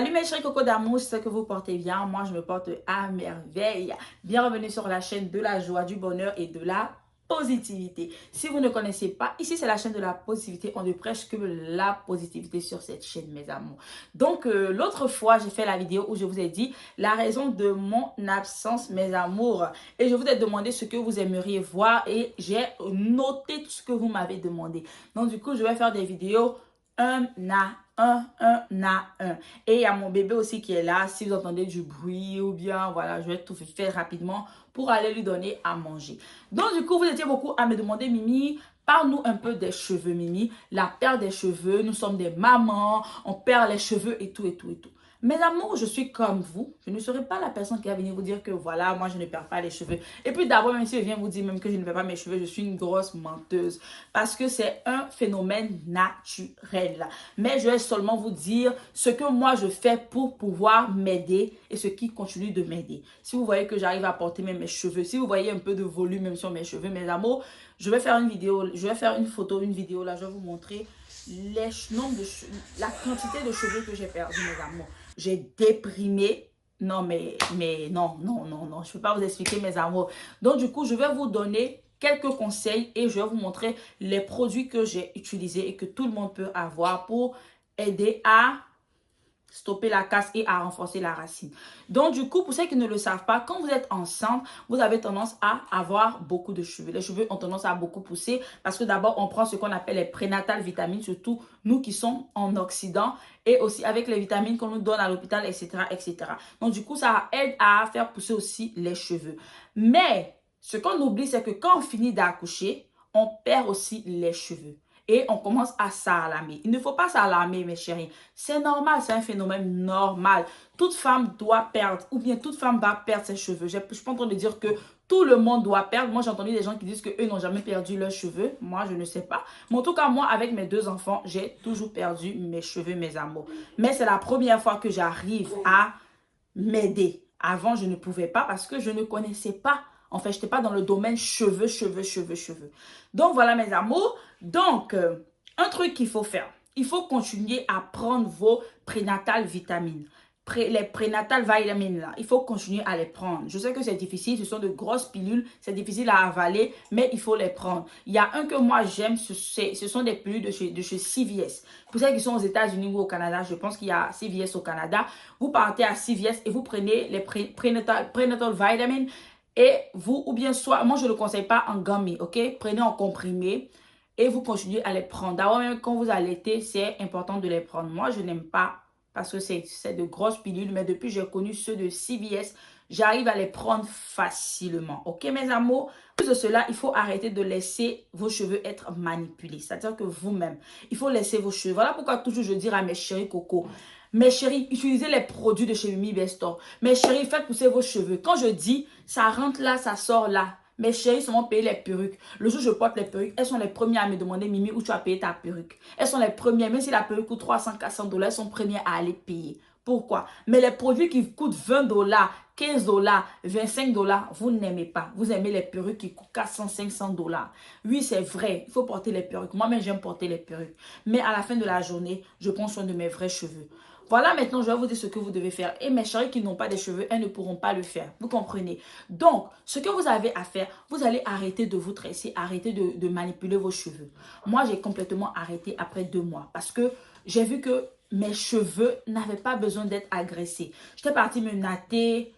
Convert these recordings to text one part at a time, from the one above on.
Salut mes chéris cocos d'amour, j'espère que vous portez bien. Moi, je me porte à merveille. Bienvenue sur la chaîne de la joie, du bonheur et de la positivité. Si vous ne connaissez pas, ici c'est la chaîne de la positivité. On ne prêche que la positivité sur cette chaîne, mes amours. Donc, l'autre fois, j'ai fait la vidéo où je vous ai dit la raison de mon absence, mes amours. Et je vous ai demandé ce que vous aimeriez voir et j'ai noté tout ce que vous m'avez demandé. Donc, du coup, je vais faire des vidéos un à un. Et il y a mon bébé aussi qui est là. Si vous entendez du bruit ou bien, voilà, je vais tout faire rapidement pour aller lui donner à manger. Donc, du coup, vous étiez beaucoup à me demander, Mimi, parle-nous un peu des cheveux, Mimi. La perte des cheveux, nous sommes des mamans, on perd les cheveux et tout, et tout, et tout. Mes amours, je suis comme vous. Je ne serai pas la personne qui va venir vous dire que voilà, moi je ne perds pas les cheveux. Et puis d'abord, même si je viens vous dire même que je ne perds pas mes cheveux, je suis une grosse menteuse. Parce que c'est un phénomène naturel. Mais je vais seulement vous dire ce que moi je fais pour pouvoir m'aider et ce qui continue de m'aider. Si vous voyez que j'arrive à porter même mes cheveux, si vous voyez un peu de volume même sur mes cheveux, mes amours, je vais faire une vidéo, je vais faire une photo, une vidéo là, je vais vous montrer la quantité de cheveux que j'ai perdu, mes amours. J'ai déprimé. Non, non, non, non, non. Je ne peux pas vous expliquer, mes amours. Donc, du coup, je vais vous donner quelques conseils et je vais vous montrer les produits que j'ai utilisés et que tout le monde peut avoir pour aider à stopper la casse et à renforcer la racine. Donc, du coup, pour ceux qui ne le savent pas, quand vous êtes enceinte, vous avez tendance à avoir beaucoup de cheveux. Les cheveux ont tendance à beaucoup pousser parce que d'abord, on prend ce qu'on appelle les prénatales vitamines, surtout nous qui sommes en Occident et aussi avec les vitamines qu'on nous donne à l'hôpital, etc., etc. Donc, du coup, ça aide à faire pousser aussi les cheveux. Mais, ce qu'on oublie, c'est que quand on finit d'accoucher, on perd aussi les cheveux. Et on commence à s'alarmer. Il ne faut pas s'alarmer, mes chéris. C'est normal, c'est un phénomène normal. Toute femme doit perdre, ou bien toute femme va perdre ses cheveux. Je ne suis pas en train de dire que tout le monde doit perdre. Moi, j'ai entendu des gens qui disent qu'eux n'ont jamais perdu leurs cheveux. Moi, je ne sais pas. Mais en tout cas, moi, avec mes deux enfants, j'ai toujours perdu mes cheveux, mes amours. Mais c'est la première fois que j'arrive à m'aider. Avant, je ne pouvais pas parce que je ne connaissais pas. En fait, je n'étais pas dans le domaine cheveux, cheveux, cheveux, cheveux. Donc, voilà mes amours. Donc, un truc qu'il faut faire. Il faut continuer à prendre vos prénatales vitamines. Les prénatales vitamines, là, il faut continuer à les prendre. Je sais que c'est difficile, ce sont de grosses pilules, c'est difficile à avaler, mais il faut les prendre. Il y a un que moi j'aime, ce sont des pilules de chez CVS. Pour ceux qui sont aux États-Unis ou au Canada, je pense qu'il y a CVS au Canada. Vous partez à CVS et vous prenez les prénatal vitamines et vous, ou bien soit, moi je ne le conseille pas en gummy, ok? Prenez en comprimé et vous continuez à les prendre. D'abord, même quand vous allaitez, c'est important de les prendre. Moi, je n'aime pas parce que c'est de grosses pilules, mais depuis que j'ai connu ceux de CVS, j'arrive à les prendre facilement. Ok, mes amours? Plus de cela, il faut arrêter de laisser vos cheveux être manipulés. C'est-à-dire que vous-même, il faut laisser vos cheveux. Voilà pourquoi toujours je dis à mes chéris coco, mes chéris, utilisez les produits de chez Mimi Bestor. Mes chéris, faites pousser vos cheveux. Quand je dis, ça rentre là, ça sort là. Mes chéris sont payés les perruques. Le jour où je porte les perruques, elles sont les premières à me demander, Mimi, où tu as payé ta perruque. Elles sont les premières, même si la perruque coûte 300, 400 dollars, elles sont premières à aller payer. Pourquoi? Mais les produits qui coûtent 20 dollars, 15 dollars, 25 dollars, vous n'aimez pas. Vous aimez les perruques qui coûtent 400, 500 dollars. Oui, c'est vrai, il faut porter les perruques. Moi-même, j'aime porter les perruques. Mais à la fin de la journée, je prends soin de mes vrais cheveux. Voilà, maintenant, je vais vous dire ce que vous devez faire. Et mes chéris qui n'ont pas de cheveux, elles ne pourront pas le faire. Vous comprenez? Donc, ce que vous avez à faire, vous allez arrêter de vous tresser, arrêter de manipuler vos cheveux. Moi, j'ai complètement arrêté après 2 mois parce que j'ai vu que mes cheveux n'avaient pas besoin d'être agressés. J'étais partie me natter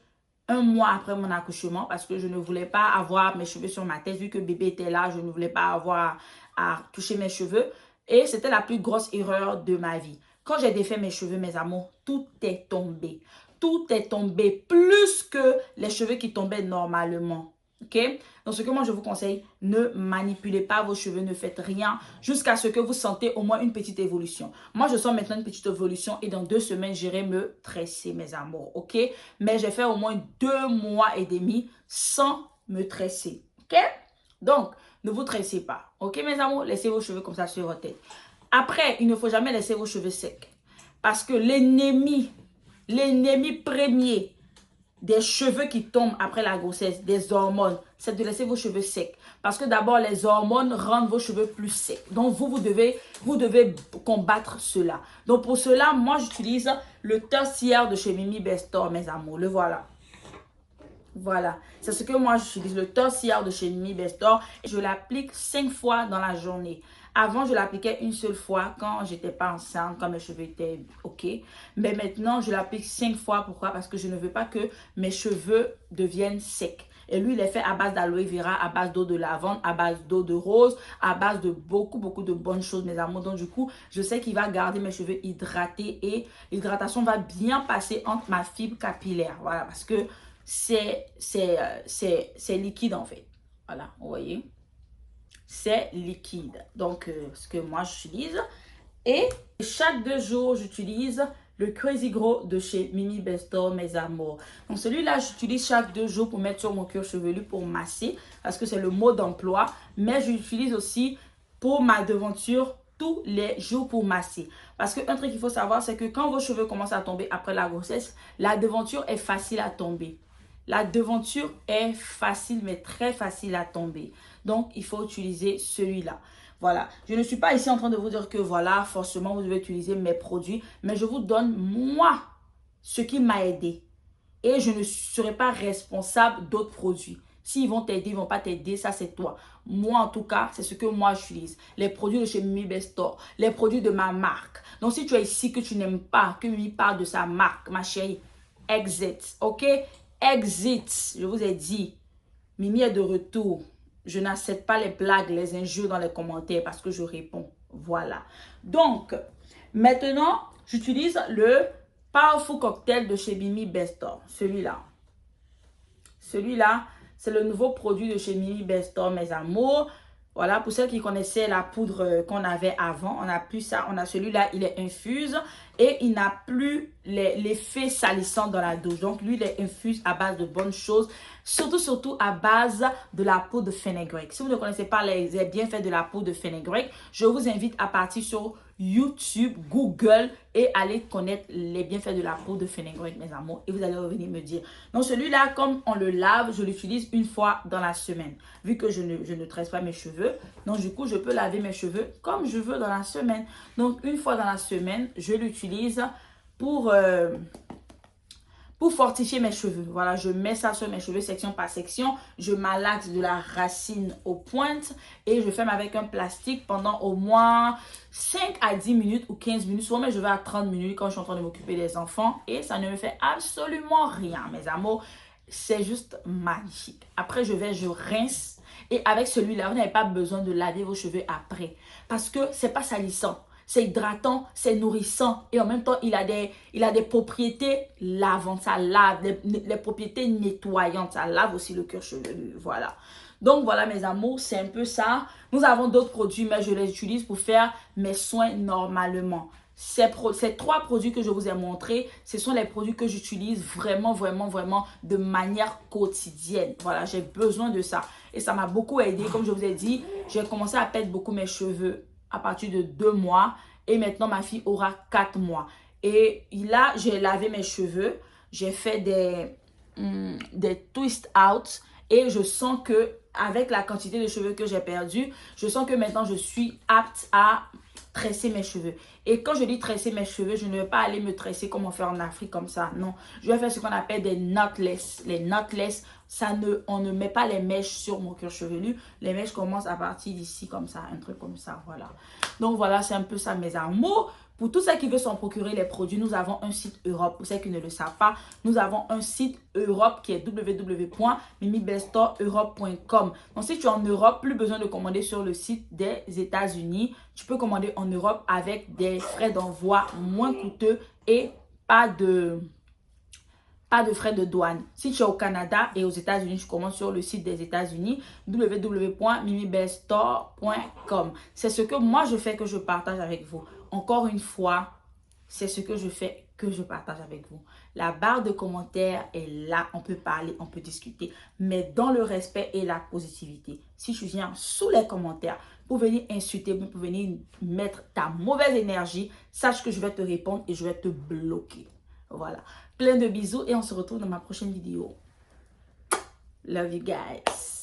1 mois après mon accouchement parce que je ne voulais pas avoir mes cheveux sur ma tête. Vu que bébé était là, je ne voulais pas avoir à toucher mes cheveux. Et c'était la plus grosse erreur de ma vie. Quand j'ai défait mes cheveux, mes amours, tout est tombé. Tout est tombé plus que les cheveux qui tombaient normalement. Ok? Donc, ce que moi, je vous conseille, ne manipulez pas vos cheveux, ne faites rien jusqu'à ce que vous sentez au moins une petite évolution. Moi, je sens maintenant une petite évolution et dans 2 semaines, j'irai me tresser, mes amours. Ok? Mais j'ai fait au moins 2 mois et demi sans me tresser. Ok? Donc, ne vous tressez pas. Ok, mes amours? Laissez vos cheveux comme ça sur votre tête. Après, il ne faut jamais laisser vos cheveux secs. Parce que l'ennemi premier des cheveux qui tombent après la grossesse, des hormones, c'est de laisser vos cheveux secs. Parce que d'abord, les hormones rendent vos cheveux plus secs. Donc, vous devez combattre cela. Donc, pour cela, moi, j'utilise le tertiaire de chez Mimi Bestor, mes amours. Le voilà. Voilà, c'est ce que moi j'utilise, le tertiaire de chez Mimi Bestor. Je l'applique 5 fois dans la journée. Avant, je l'appliquais une seule fois quand j'étais pas enceinte, quand mes cheveux étaient OK. Mais maintenant, je l'applique 5 fois. Pourquoi? Parce que je ne veux pas que mes cheveux deviennent secs. Et lui, il est fait à base d'aloe vera, à base d'eau de lavande, à base d'eau de rose, à base de beaucoup de bonnes choses, mes amours. Donc, du coup, je sais qu'il va garder mes cheveux hydratés et l'hydratation va bien passer entre ma fibre capillaire. Voilà, parce que c'est liquide en fait. Voilà, vous voyez. C'est liquide. Donc, ce que moi j'utilise. Et chaque 2 jours, j'utilise le Crazy Grow de chez Mimi Bestor, mes amours. Donc, celui-là, j'utilise chaque 2 jours pour mettre sur mon cuir chevelu pour masser. Parce que c'est le mot d'emploi. Mais j'utilise aussi pour ma devanture tous les jours pour masser. Parce qu'un truc qu'il faut savoir, c'est que quand vos cheveux commencent à tomber après la grossesse, la devanture est facile à tomber. La devanture est facile, mais très facile à tomber. Donc, il faut utiliser celui-là. Voilà. Je ne suis pas ici en train de vous dire que voilà, forcément, vous devez utiliser mes produits. Mais je vous donne, moi, ce qui m'a aidé. Et je ne serai pas responsable d'autres produits. S'ils vont t'aider, ils ne vont pas t'aider, ça c'est toi. Moi, en tout cas, c'est ce que moi j'utilise. Les produits de chez Mimi Bestor, les produits de ma marque. Donc, si tu es ici, que tu n'aimes pas, que Mimi parle de sa marque, ma chérie, exit, ok? Exit, je vous ai dit, Mimi est de retour. Je n'accepte pas les blagues, les injures dans les commentaires parce que je réponds. Voilà. Donc, maintenant, j'utilise le Powerful Cocktail de chez Mimi Bestor. Celui-là. Celui-là, c'est le nouveau produit de chez Mimi Bestor, mes amours. Voilà, pour celles qui connaissaient la poudre qu'on avait avant, on n'a plus ça. On a celui-là, il est infuse et il n'a plus l'effet salissant dans la douche. Donc, lui, il est infuse à base de bonnes choses. Surtout à base de la poudre de fenugrec. Si vous ne connaissez pas les bienfaits de la poudre de fenugrec, je vous invite à partir sur YouTube, Google et aller connaître les bienfaits de la poudre de fenugrec, mes amours. Et vous allez revenir me dire. Donc, celui-là, comme on le lave, je l'utilise une fois dans la semaine. Vu que je ne tresse pas mes cheveux. Donc, du coup, je peux laver mes cheveux comme je veux dans la semaine. Donc, une fois dans la semaine, je l'utilise pour fortifier mes cheveux. Voilà, je mets ça sur mes cheveux section par section. Je malaxe de la racine aux pointes et je ferme avec un plastique pendant au moins 5 à 10 minutes ou 15 minutes. Souvent, je vais à 30 minutes quand je suis en train de m'occuper des enfants et ça ne me fait absolument rien, mes amours. C'est juste magnifique. Après, je rince et avec celui-là, vous n'avez pas besoin de laver vos cheveux après parce que c'est pas salissant. C'est hydratant, c'est nourrissant et en même temps, il a des propriétés lavantes, ça lave, les propriétés nettoyantes, ça lave aussi le cuir chevelu, voilà. Donc voilà mes amours, c'est un peu ça. Nous avons d'autres produits, mais je les utilise pour faire mes soins normalement. Ces 3 produits que je vous ai montrés, ce sont les produits que j'utilise vraiment de manière quotidienne. Voilà, j'ai besoin de ça et ça m'a beaucoup aidé. Comme je vous ai dit, j'ai commencé à perdre beaucoup mes cheveux à partir de 2 mois et maintenant ma fille aura 4 mois. Et là, j'ai lavé mes cheveux, j'ai fait des twist out et je sens que avec la quantité de cheveux que j'ai perdu, je sens que maintenant je suis apte à tresser mes cheveux. Et quand je dis tresser mes cheveux, je ne vais pas aller me tresser comme on fait en Afrique comme ça. Non, je vais faire ce qu'on appelle des knotless. Les knotless, on ne met pas les mèches sur mon cuir chevelu. Les mèches commencent à partir d'ici comme ça, un truc comme ça, voilà. Donc voilà, c'est un peu ça mes amours. Pour tous ceux qui veulent s'en procurer les produits, nous avons un site Europe. Pour ceux qui ne le savent pas, nous avons un site Europe qui est www.mimibestoreurope.com. Donc si tu es en Europe, plus besoin de commander sur le site des États-Unis. Tu peux commander en Europe avec des frais d'envoi moins coûteux et pas de frais de douane. Si tu es au Canada et aux États-Unis, tu commandes sur le site des États-Unis, www.mimibestor.com. C'est ce que moi je fais, que je partage avec vous. Encore une fois, c'est ce que je fais, que je partage avec vous. La barre de commentaires est là, on peut parler, on peut discuter, mais dans le respect et la positivité. Si tu viens sous les commentaires pour venir insulter, pour venir mettre ta mauvaise énergie, sache que je vais te répondre et je vais te bloquer. Voilà. Plein de bisous et on se retrouve dans ma prochaine vidéo. Love you guys.